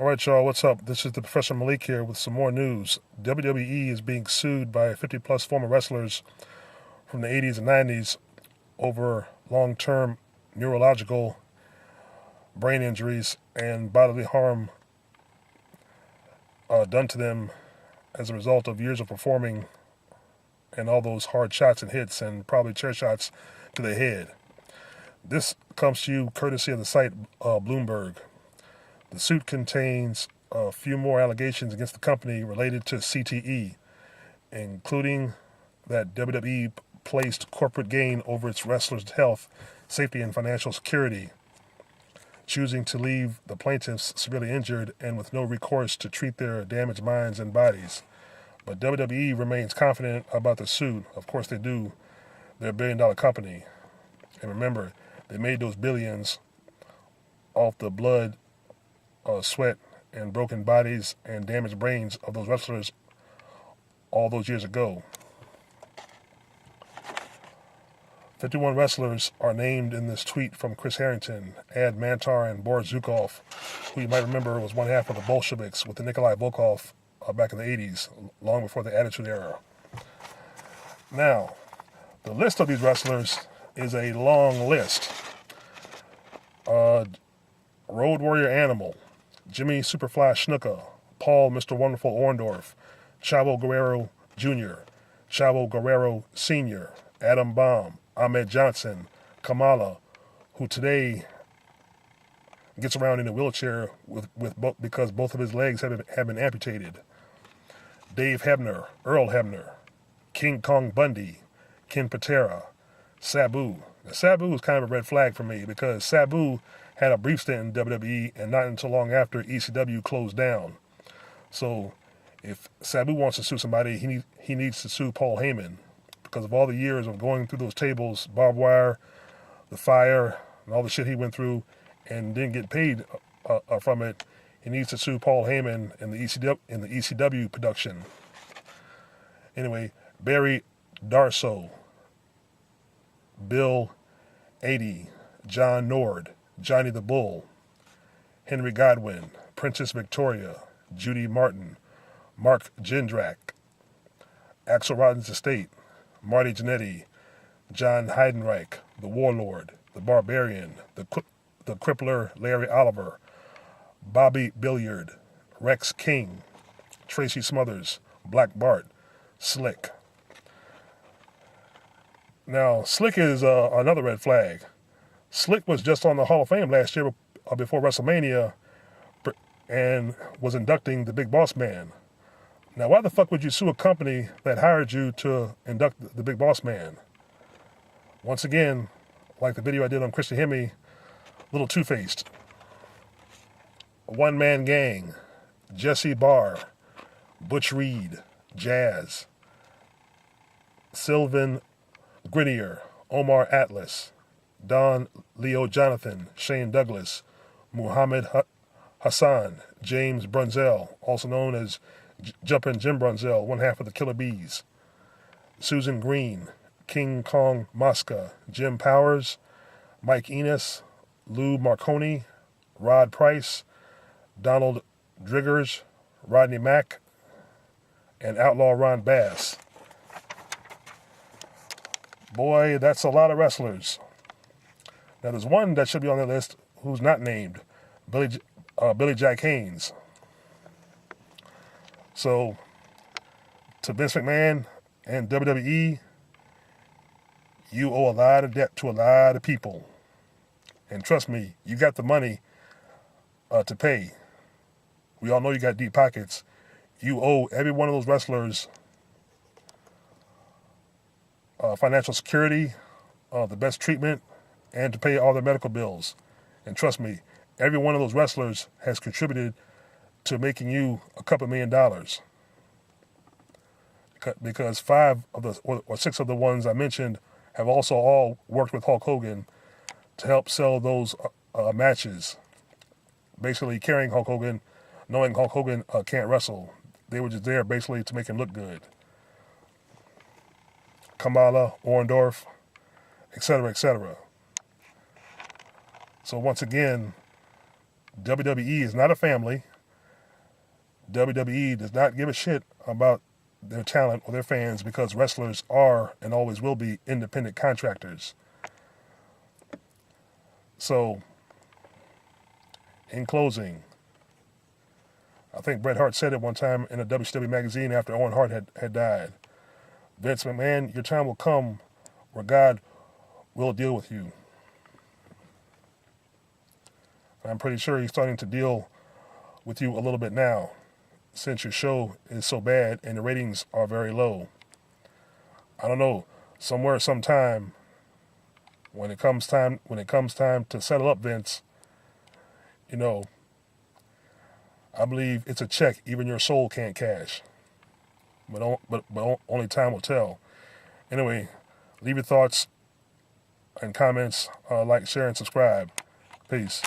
All right, y'all, what's up? This is the Professor Malik here with some more news. WWE is being sued by 50 plus former wrestlers from the 80s and 90s over long term neurological brain injuries and bodily harm done to them as a result of years of performing and all those hard shots and hits and probably chair shots to the head. This comes to you courtesy of the site Bloomberg. The suit contains a few more allegations against the company related to CTE, including that WWE placed corporate gain over its wrestlers' health, safety, and financial security, choosing to leave the plaintiffs severely injured and with no recourse to treat their damaged minds and bodies. But WWE remains confident about the suit. Of course they do. They're a billion-dollar company. And remember, they made those billions off the blood, sweat, and broken bodies and damaged brains of those wrestlers all those years ago. 51 wrestlers are named in this tweet from Chris Harrington, Ad Mantar, and Boris Zukov, who you might remember was one half of the Bolsheviks with the Nikolai Volkov back in the 80s, long before the Attitude Era. Now, the list of these wrestlers is a long list. Road Warrior Animal, Jimmy Superfly Snuka, Paul Mr. Wonderful Orndorff, Chavo Guerrero Jr., Chavo Guerrero Sr., Adam Bomb, Ahmed Johnson, Kamala, who today gets around in a wheelchair because both of his legs have been amputated, Dave Hebner, Earl Hebner, King Kong Bundy, Ken Patera, Sabu. Now, Sabu is kind of a red flag for me because Sabu had a brief stint in WWE and not until long after ECW closed down. So if Sabu wants to sue somebody, he needs to sue Paul Heyman because of all the years of going through those tables, barbed wire, the fire, and all the shit he went through and didn't get paid from it. He needs to sue Paul Heyman in the ECW production. Anyway, Barry Darsow, Bill 80, John Nord, Johnny the Bull, Henry Godwin, Princess Victoria, Judy Martin, Mark Jindrak, Axel Rotten's estate, Marty Jannetty, John Heidenreich, the Warlord, the Barbarian, the Crippler Larry Oliver, Bobby Billiard, Rex King, Tracy Smothers, Black Bart, Slick. Now, Slick is another red flag. Slick was just on the Hall of Fame last year before WrestleMania and was inducting the Big Boss Man. Now, why the fuck would you sue a company that hired you to induct the Big Boss Man? Once again, like the video I did on Christian Hemme, a little two-faced. One Man Gang, Jesse Barr, Butch Reed, Jazz, Sylvan Grenier, Omar Atlas, Don Leo Jonathan, Shane Douglas, Muhammad Hassan, James Brunzell, also known as Jumpin' Jim Brunzell, one half of the Killer Bees, Susan Green, King Kong Mosca, Jim Powers, Mike Enos, Lou Marconi, Rod Price, Donald Driggers, Rodney Mack, and Outlaw Ron Bass. Boy, that's a lot of wrestlers. Now, there's one that should be on the list who's not named, Billy Jack Haynes. So, to Vince McMahon and WWE, you owe a lot of debt to a lot of people. And trust me, you got the money to pay. We all know you got deep pockets. You owe every one of those wrestlers financial security, the best treatment, and to pay all their medical bills. And trust me, every one of those wrestlers has contributed to making you a couple $1 million. Because 5 of the or 6 of the ones I mentioned have also all worked with Hulk Hogan to help sell those matches. Basically carrying Hulk Hogan, knowing Hulk Hogan can't wrestle. They were just there basically to make him look good. Kamala, Orndorff, etc., etc. So once again, WWE is not a family. WWE does not give a shit about their talent or their fans because wrestlers are and always will be independent contractors. So, in closing, I think Bret Hart said it one time in a WCW magazine after Owen Hart had died. Vince McMahon, your time will come where God will deal with you. And I'm pretty sure he's starting to deal with you a little bit now, since your show is so bad and the ratings are very low. I don't know, somewhere, sometime, when it comes time to settle up, Vince, you know, I believe it's a check even your soul can't cash. But only time will tell. Anyway, leave your thoughts and comments, like, share, and subscribe. Peace.